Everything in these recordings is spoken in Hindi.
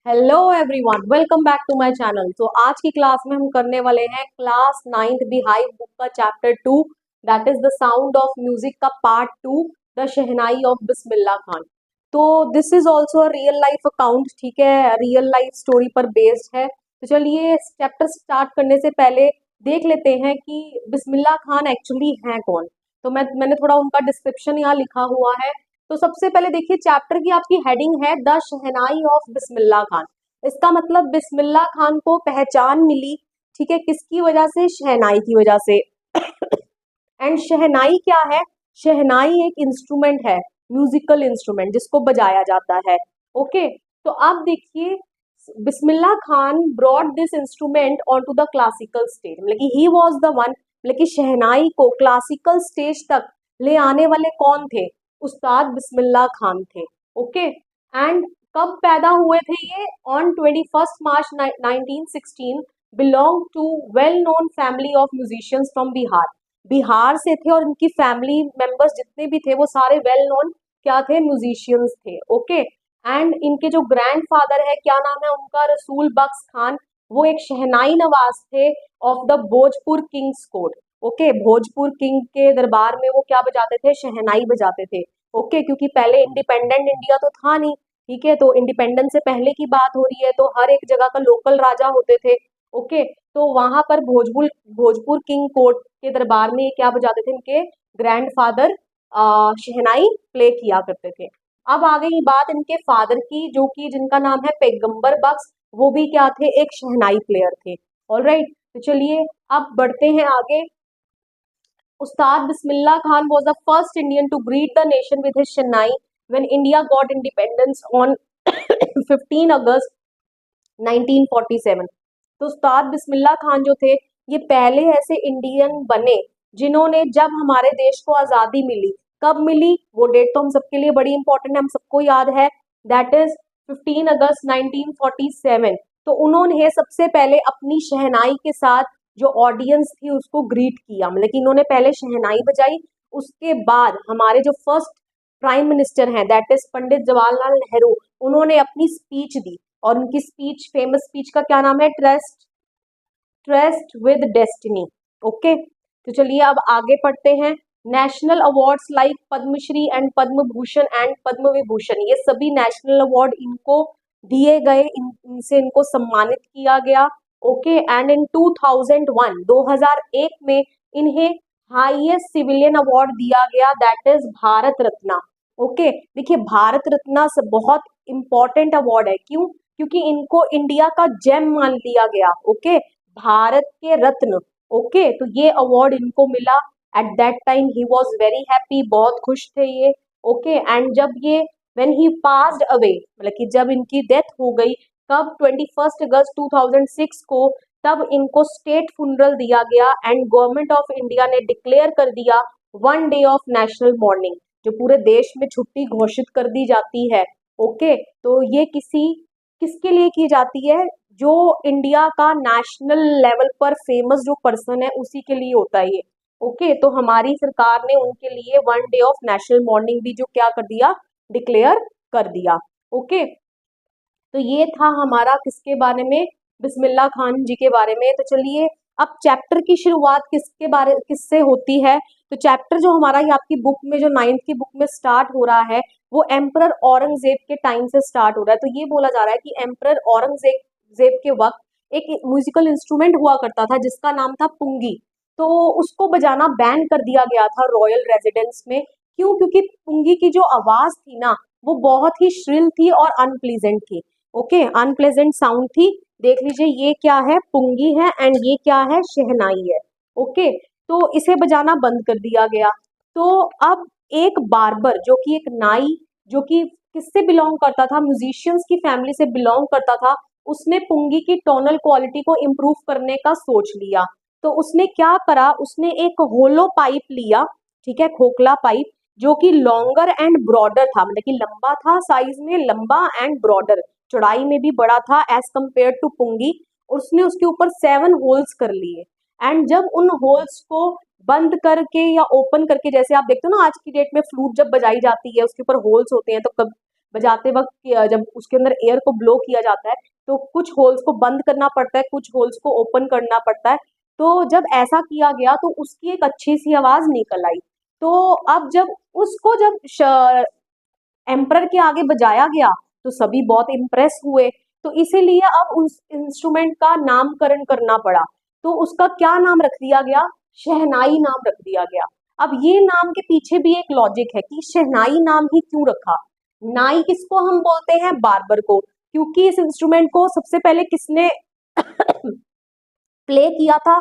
Hello everyone, welcome back to my channel. तो आज की क्लास में हम करने वाले हैं क्लास 9th बिहाइव बुक का chapter 2, that is the sound of music का part 2, the shehnai of Bismillah Khan. तो this is also a real life account, ठीक है, रियल लाइफ स्टोरी पर बेस्ड है। तो चलिए चैप्टर स्टार्ट करने से पहले देख लेते हैं कि बिस्मिल्लाह खान एक्चुअली हैं कौन। तो मैंने थोड़ा उनका डिस्क्रिप्शन यहाँ लिखा हुआ है। तो सबसे पहले देखिए, चैप्टर की आपकी हेडिंग है द शहनाई ऑफ बिस्मिल्लाह खान। इसका मतलब बिस्मिल्लाह खान को पहचान मिली, ठीक है, किसकी वजह से? शहनाई की वजह से। एंड शहनाई क्या है? शहनाई एक इंस्ट्रूमेंट है, म्यूजिकल इंस्ट्रूमेंट जिसको बजाया जाता है। ओके, तो अब देखिए, Bismillah Khan brought this instrument on to the classical stage, मतलब कि ही वॉज द वन, मतलब कि शहनाई को क्लासिकल स्टेज तक ले आने वाले कौन थे? उस्ताद बिस्मिल्लाह खान थे। ओके, एंड कब पैदा हुए थे ये? On 21 March 1916, belong to well known family of musicians from Bihar. Bihar से थे और इनकी फैमिली मेंबर्स जितने भी थे वो सारे वेल नोन क्या थे? म्यूजिशियंस थे। ओके, एंड इनके जो ग्रैंडफादर है, क्या नाम है उनका? रसूल बख्श खान। वो एक शहनाई नवाज थे of the Bhojpur Kings court. Okay, Bhojpur king के दरबार में वो क्या बजाते थे? शहनाई बजाते थे। ओके, क्योंकि पहले इंडिपेंडेंट इंडिया तो था नहीं, ठीक है, तो इंडिपेंडेंस से पहले की बात हो रही है, तो हर एक जगह का लोकल राजा होते थे। ओके, तो वहां पर भोजपुर भोजपुर किंग कोर्ट के दरबार में ये क्या बजाते थे? इनके ग्रैंडफादर शहनाई प्ले किया करते थे। अब आ गई बात इनके फादर की, जो कि जिनका नाम है पैगंबर बख्श। वो भी क्या थे? एक शहनाई प्लेयर थे। ऑलराइट, तो चलिए अब बढ़ते हैं आगे। उस्ताद Bismillah Khan was the first Indian to greet the nation with his Chennai when India got independence on 15 अगस्त 1947। तो उस्ताद बिस्मिल्लाह खान जो थे, ये पहले ऐसे इंडियन बने जिन्होंने, जब हमारे देश को आज़ादी मिली, कब मिली वो डेट तो हम सबके लिए बड़ी इंपॉर्टेंट है, हम सबको याद है, दैट इज 15 अगस्त 1947। तो उन्होंने सबसे पहले अपनी शहनाई के साथ जो ऑडियंस थी उसको ग्रीट किया, मतलब कि इन्होंने पहले शहनाई बजाई। उसके बाद हमारे जो फर्स्ट प्राइम मिनिस्टर हैं, दैट इज पंडित जवाहरलाल नेहरू, उन्होंने अपनी स्पीच दी। और उनकी स्पीच, फेमस स्पीच का क्या नाम है? Trust with destiny. ओके, तो चलिए अब आगे पढ़ते हैं। National awards like Padmashri and Padma Bhushan and Padma Vibhushan, ये सभी नेशनल अवार्ड इनको दिए गए, इनसे इनको सम्मानित किया गया। ओके, एंड इन 2001 में इन्हें हाईएस्ट सिविलियन अवार्ड दिया गया, that is Bharat Ratna. Okay, देखिए भारत रत्ना से बहुत इंपॉर्टेंट अवार्ड है। क्यों? क्योंकि इनको इंडिया का जेम मान लिया गया। ओके, भारत के रत्न। ओके, तो ये अवार्ड इनको मिला। At that time he was very happy, बहुत खुश थे ये। ओके, एंड जब ये व्हेन ही पास्ड अवे, मतलब कि जब इनकी डेथ हो गई, कब? 21 अगस्त 2006 को, तब इनको स्टेट फुनरल दिया गया एंड गवर्नमेंट ऑफ इंडिया ने डिक्लेयर कर दिया 1 डे ऑफ नेशनल मॉर्निंग, जो पूरे देश में छुट्टी घोषित कर दी जाती है। ओके, तो ये किसके लिए की जाती है? जो इंडिया का नेशनल लेवल पर फेमस जो पर्सन है उसी के लिए होता है ये। ओके, तो हमारी सरकार ने उनके लिए 1 डे ऑफ नेशनल मॉर्निंग भी जो क्या कर दिया? डिक्लेयर कर दिया। ओके, तो ये था हमारा किसके बारे में? बिस्मिल्लाह खान जी के बारे में। तो चलिए अब चैप्टर की शुरुआत किससे होती है? तो चैप्टर जो हमारा ये आपकी बुक में, जो 9th की बुक में स्टार्ट हो रहा है, वो एम्परर औरंगजेब के टाइम से स्टार्ट हो रहा है। तो ये बोला जा रहा है कि एम्परर औरंगजेब के वक्त एक म्यूजिकल इंस्ट्रूमेंट हुआ करता था जिसका नाम था पुंगी। तो उसको बजाना बैन कर दिया गया था रॉयल रेजिडेंस में। क्यों? क्योंकि पुंगी की जो आवाज थी ना, वो बहुत ही श्रिल थी और अनप्लीजेंट थी। ओके, अनप्लेजेंट साउंड थी। देख लीजिए, ये क्या है? पुंगी है, एंड ये क्या है? शहनाई है। ओके, तो इसे बजाना बंद कर दिया गया। तो अब एक बार्बर, जो कि एक नाई, जो कि किससे बिलोंग करता था? म्यूजिशियंस की फैमिली से बिलोंग करता था। उसने पुंगी की टोनल क्वालिटी को इम्प्रूव करने का सोच लिया। तो उसने क्या करा? उसने एक होलो पाइप लिया, ठीक है, खोखला पाइप, जो कि लॉन्गर एंड ब्रॉडर था, मतलब कि लंबा था, साइज में लंबा एंड ब्रॉडर, चौड़ाई में भी बड़ा था एज कम्पेयर टू पुंगी। उसने उसके ऊपर 7 होल्स कर लिए। एंड जब उन होल्स को बंद करके या ओपन करके, जैसे आप देखते हो ना आज की डेट में फ्लूट जब बजाई जाती है उसके ऊपर होल्स होते हैं, तो कब बजाते वक्त जब उसके अंदर एयर को ब्लो किया जाता है तो कुछ होल्स को बंद करना पड़ता है, कुछ होल्स को ओपन करना पड़ता है। तो जब ऐसा किया गया तो उसकी एक अच्छी सी आवाज निकल आई। तो अब जब उसको जब एम्परर के आगे बजाया गया तो सभी बहुत इम्प्रेस हुए। तो इसीलिए अब उस इंस्ट्रूमेंट का नामकरण करना पड़ा। तो उसका क्या नाम रख दिया गया? शहनाई नाम रख दिया गया। अब ये नाम के पीछे भी एक लॉजिक है कि शहनाई नाम ही क्यों रखा। नाई किसको हम बोलते हैं? बार्बर को। क्योंकि इस इंस्ट्रूमेंट को सबसे पहले किसने प्ले किया था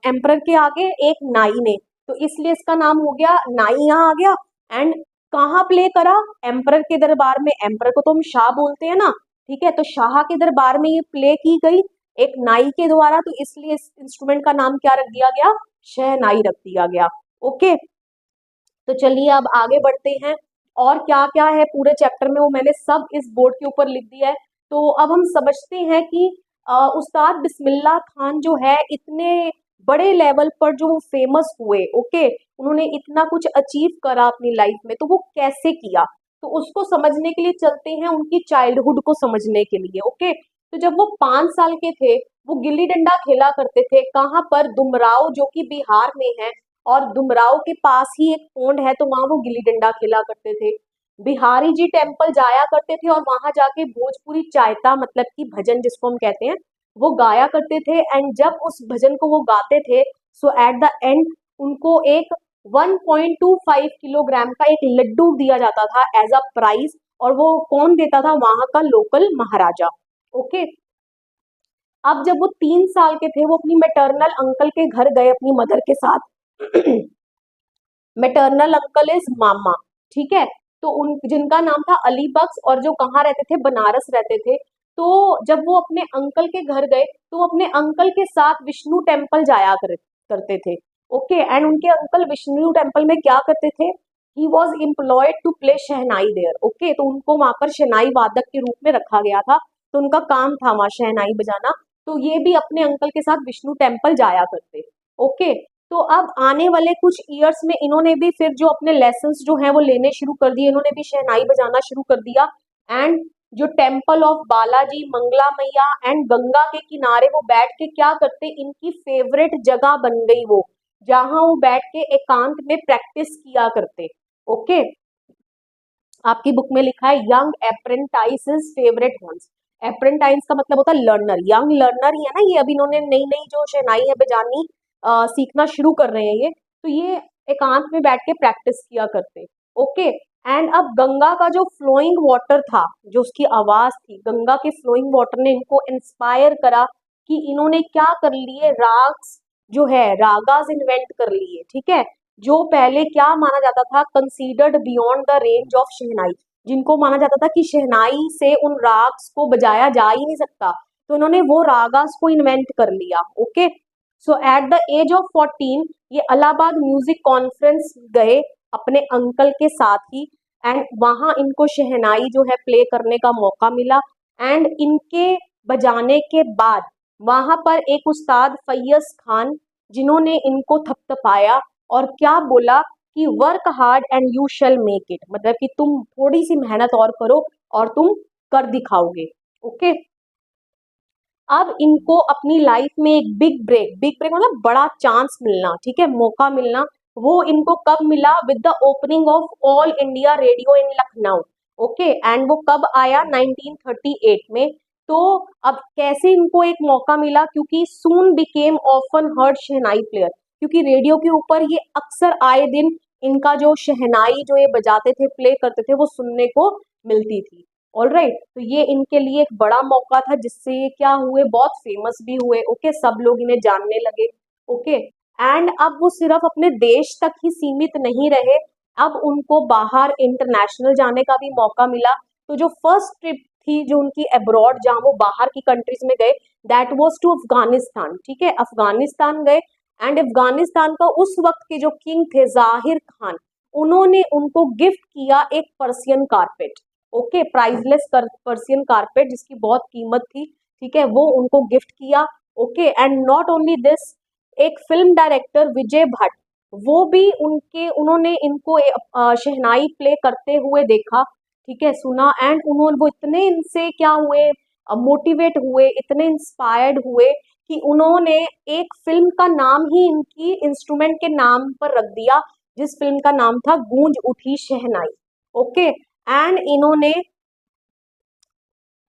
एम्परर के आगे? एक नाई ने। तो इसलिए इसका नाम हो गया, नाई यहाँ आ गया। एंड कहाँ प्ले करा? एम्परर के दरबार में। एम्परर को तो हम शाह बोलते हैं ना, ठीक है, तो शाह के दरबार में ये प्ले की गई एक नाई के द्वारा। तो इसलिए इस इंस्ट्रूमेंट का नाम क्या रख दिया गया? शहनाई रख दिया गया। ओके, तो चलिए अब आगे बढ़ते हैं। और क्या क्या है पूरे चैप्टर में वो मैंने सब इस बोर्ड के ऊपर लिख दिया है। तो अब हम समझते हैं कि उस्ताद बिस्मिल्लाह खान जो है इतने बड़े लेवल पर जो फेमस हुए, ओके, उन्होंने इतना कुछ अचीव करा अपनी लाइफ में, तो वो कैसे किया? तो उसको समझने के लिए चलते हैं उनकी चाइल्डहुड को समझने के लिए। ओके, तो जब वो 5 साल के थे वो गिल्ली डंडा खेला करते थे। कहाँ पर? दुमराव, जो कि बिहार में है। और दुमराव के पास ही एक पोंड है, तो वहां वो गिल्ली डंडा खेला करते थे। बिहारी जी टेम्पल जाया करते थे और वहां जाके भोजपुरी चायता मतलब कि भजन जिसको हम कहते हैं वो गाया करते थे। एंड जब उस भजन को वो गाते थे सो एट द एंड उनको एक 1.25 किलोग्राम का एक लड्डू दिया जाता था एज अ प्राइज। और वो कौन देता था? वहां का लोकल महाराजा। ओके, अब जब वो 3 साल के थे वो अपनी मैटरनल अंकल के घर गए अपनी मदर के साथ। मैटरनल अंकल इज मामा, ठीक है। तो उन जिनका नाम था अली बख्श और जो कहाँ रहते थे? बनारस रहते थे। तो जब वो अपने अंकल के घर गए तो अपने अंकल के साथ विष्णु टेम्पल करते थे। ओके, एंड उनके अंकल विष्णु टेम्पल में क्या करते थे? He was employed to play shehnai there. Okay, तो उनको वहां पर शहनाई वादक के रूप में रखा गया था। तो उनका काम था वहां शहनाई बजाना। तो ये भी अपने अंकल के साथ विष्णु टेम्पल जाया करते। ओके, तो अब आने वाले कुछ ईयर्स में इन्होंने भी फिर जो अपने लेसन्स जो हैं वो लेने शुरू कर दिए। इन्होंने भी शहनाई बजाना शुरू कर दिया। एंड जो टेम्पल ऑफ बालाजी, मंगला मैया एंड गंगा के किनारे वो बैठ के क्या करते? इनकी फेवरेट जगह बन गई वो, जहां वो बैठ के एकांत में प्रैक्टिस किया करते। ओके, आपकी बुक में लिखा है यंग अप्रेंटाइसेस फेवरेट वंस। अप्रेंटाइज का मतलब होता है लर्नर, यंग लर्नर ही है ना ये। अभी इन्होंने नई नई जो शहनाई है बजानी सीखना शुरू कर रहे हैं ये। तो ये एकांत में बैठ के प्रैक्टिस किया करते। ओके, एंड अब गंगा का जो फ्लोइंग वाटर था, जो उसकी आवाज थी, गंगा के फ्लोइंग वाटर ने इनको इंस्पायर करा कि इन्होंने क्या कर लिए? राग्स जो है, रागास इन्वेंट कर लिए, ठीक है, जो पहले क्या माना जाता था? Considered beyond the range of shehnai, जिनको माना जाता था कि शहनाई से उन राग्स को बजाया जा ही नहीं सकता। तो उन्होंने वो रागास को इन्वेंट कर लिया। Okay, so at the age of 14 ये इलाहाबाद म्यूजिक कॉन्फ्रेंस गए अपने अंकल के साथ ही। एंड वहां इनको शहनाई जो है प्ले करने का मौका मिला। एंड इनके बजाने के बाद वहां पर एक उस्ताद फैयज खान, जिन्होंने इनको थपथपाया और क्या बोला कि work hard and you shall make it, मतलब कि तुम थोड़ी सी मेहनत और करो और तुम कर दिखाओगे। ओके, अब इनको अपनी लाइफ में एक बिग ब्रेक मतलब बड़ा चांस मिलना, ठीक है, मौका मिलना। वो इनको कब मिला? With the opening of all India radio in Lucknow. Okay, and वो कब आया? 1938 में। तो अब कैसे इनको एक मौका मिला? क्योंकि सून बिकेम ऑफन हर्ड शहनाई प्लेयर, क्योंकि रेडियो के ऊपर ये अक्सर आए दिन इनका जो शहनाई जो ये बजाते थे, प्ले करते थे, वो सुनने को मिलती थी। ऑल राइट, तो ये इनके लिए एक बड़ा मौका था जिससे ये क्या हुए? बहुत फेमस भी हुए। ओके, सब लोग इन्हें जानने लगे। ओके, एंड अब वो सिर्फ अपने देश तक ही सीमित नहीं रहे, अब उनको बाहर इंटरनेशनल जाने का भी मौका मिला। तो जो फर्स्ट ट्रिप थी जो उनकी अब्रॉड, जहां वो बाहर की कंट्रीज में गए, दैट वाज टू अफगानिस्तान, ठीक है, अफगानिस्तान गए। एंड अफगानिस्तान का उस वक्त के जो किंग थे जाहिर खान, उन्होंने उनको गिफ्ट किया एक Persian carpet. Okay, priceless Persian carpet जिसकी बहुत कीमत थी, ठीक है, वो उनको गिफ्ट किया। Okay, and not only this, एक फिल्म डायरेक्टर विजय भट्ट, वो भी उन्होंने इनको शहनाई प्ले करते हुए देखा, ठीक है, सुना, एंड उन्होंने वो इतने इनसे क्या हुए, मोटिवेट हुए, इतने इंस्पायर्ड हुए कि उन्होंने एक फिल्म का नाम ही इनकी इंस्ट्रूमेंट के नाम पर रख दिया, जिस फिल्म का नाम था गूंज उठी शहनाई। ओके, एंड इन्होंने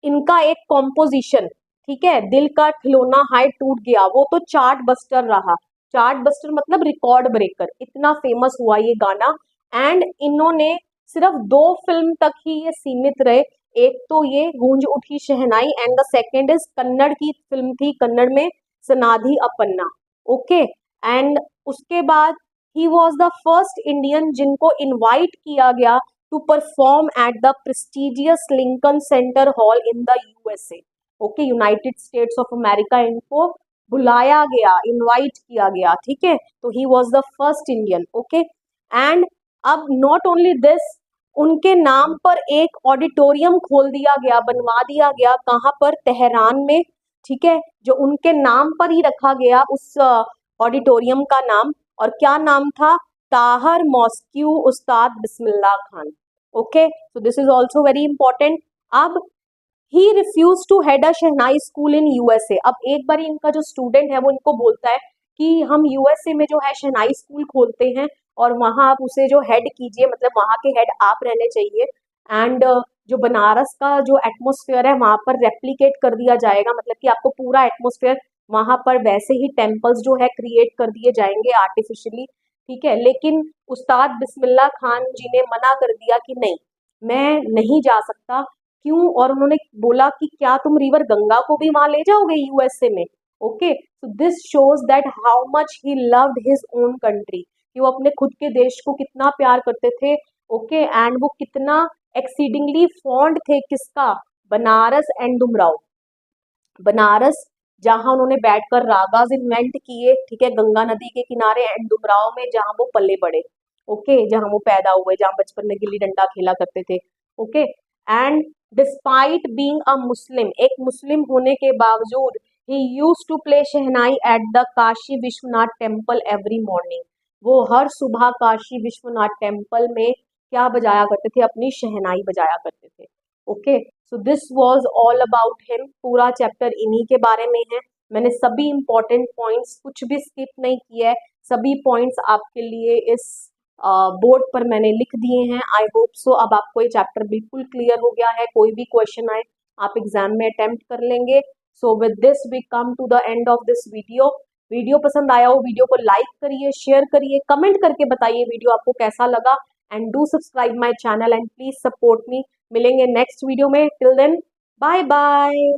इनका एक कॉम्पोजिशन, ठीक है, दिल का खिलौना हाय टूट गया, वो तो चार्ट बस्टर रहा। चार्ट बस्टर मतलब रिकॉर्ड ब्रेकर, इतना फेमस हुआ ये गाना। एंड इन्होंने सिर्फ 2 फिल्म तक ही ये सीमित रहे, एक तो ये गूंज उठी shehnai, and the second is Kannada की फिल्म थी, कन्नड़ में सनाधि अपन्ना। ओके, एंड उसके बाद he was the first Indian जिनको इनवाइट किया गया to perform at the prestigious Lincoln Center Hall in the USA. Okay, United states of America, इनको बुलाया गया, इनवाइट किया गया, ठीक है, तो he was the first Indian. Okay, and अब नॉट ओनली दिस, उनके नाम पर एक ऑडिटोरियम खोल दिया गया, बनवा दिया गया, कहाँ पर, तेहरान में, ठीक है, जो उनके नाम पर ही रखा गया उस ऑडिटोरियम का नाम, और क्या नाम था, ताहर mosque Ustad Bismillah Khan. Okay, so this is also very important. अब he refuse to head a shehnai school in USA. अब एक बार इनका जो स्टूडेंट है वो इनको बोलता है कि हम यूएसए में जो है शहनाई स्कूल खोलते हैं और वहां आप उसे जो हेड कीजिए, मतलब वहां के हेड आप रहने चाहिए, एंड जो बनारस का जो एटमोस्फेयर है वहां पर रेप्लिकेट कर दिया जाएगा, मतलब कि आपको पूरा एटमोस्फेयर वहां पर वैसे ही टेम्पल्स जो है क्रिएट कर दिए जाएंगे आर्टिफिशियली, ठीक है। लेकिन उस्ताद बिस्मिल्लाह खान जी ने मना कर दिया कि नहीं, मैं नहीं जा सकता। क्यों? और उन्होंने बोला कि क्या तुम रिवर गंगा को भी वहां ले जाओगे यूएसए में? Okay, so this shows that how much he loved his own country, कि वो अपने खुद के देश को कितना प्यार करते थे। ओके, एंड वो कितना एक्सीडिंगली फॉन्ड थे किसका, बनारस एंड डुमराव। बनारस जहां उन्होंने बैठकर रागाज इन्वेंट किए, ठीक है, गंगा नदी के किनारे, एंड डुमराव में जहां वो पले बड़े, ओके, जहां वो पैदा हुए, जहां बचपन में गिल्ली डंडा खेला करते थे। Okay, and despite being a Muslim, एक मुस्लिम होने के बावजूद, he use to play shehnai at the Kashi Vishwanath temple every morning, वो हर सुबह काशी विश्वनाथ टेम्पल में क्या बजाया करते थे, अपनी शहनाई बजाया करते थे। Okay, so this was all about him, पूरा चैप्टर इन्हीं के बारे में है। मैंने सभी इंपॉर्टेंट पॉइंट्स कुछ भी स्किप नहीं किया है, सभी पॉइंट्स आपके लिए इस बोर्ड पर मैंने लिख दिए हैं। आई होप सो अब आपको ये चैप्टर बिल्कुल क्लियर हो गया है, कोई भी क्वेश्चन आए आप एग्जाम में अटेम्प्ट कर लेंगे। So with this we come to the end of this video. Video पसंद आया हो, वीडियो को लाइक करिए, शेयर करिए, कमेंट करके बताइए वीडियो आपको कैसा लगा, and do subscribe my channel and please support me. मिलेंगे नेक्स्ट वीडियो में, टिल देन बाय बाय।